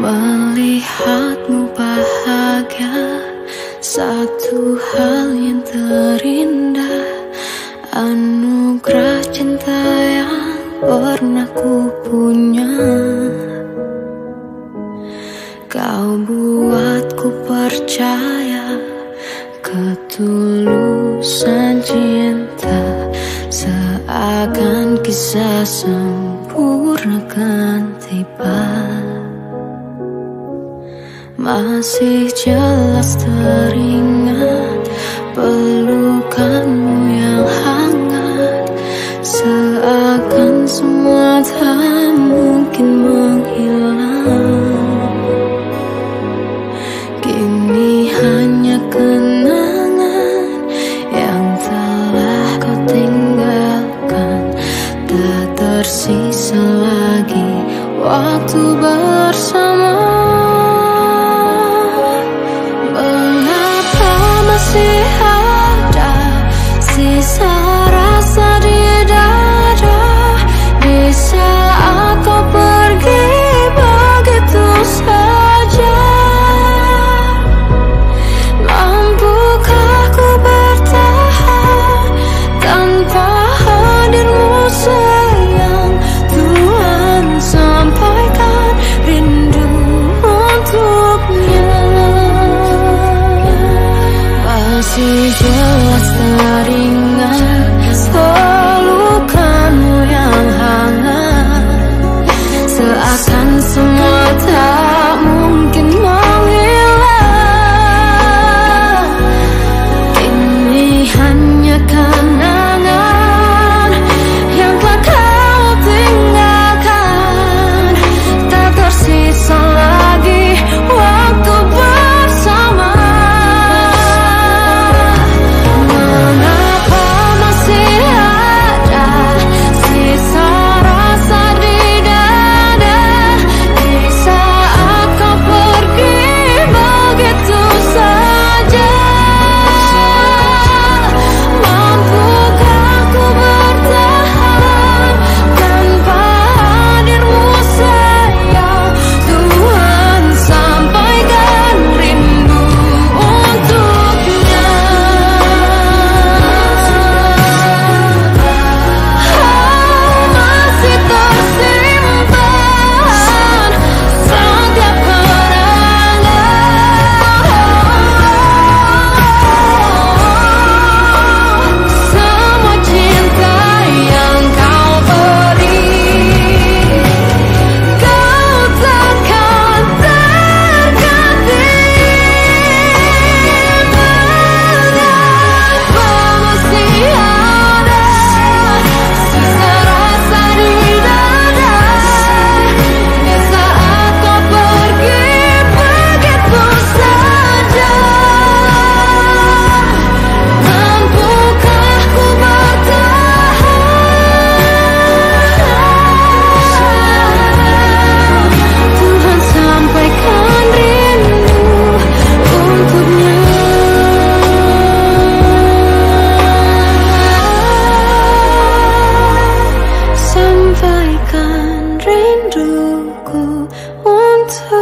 Melihatmu bahagia, satu hal yang terindah, anugerah cinta yang pernah ku punya. Kau buatku percaya ketulusan cinta, seakan kisah sempurna kan tiba. Masih jelas teringat pelukanmu yang hangat, seakan semua tak mungkin menghilang. Kini hanya kenangan yang telah kau tinggalkan, tak tersisa lagi waktu bersama. Masih ada sisa rasa di dada di saat kau pergi begitu saja. Mampukah ku bertahan tanpa hadirmu sayang? Tuhan sampaikan rindu untuknya. Masih jelas teringat pelukanmu yang hangat, seakan semua tak mungkin menghilang. Kini hanya kenangan yang telah kau tinggalkan, tak tersisa lagi waktu bersama. Sampaikan rinduku untukmu.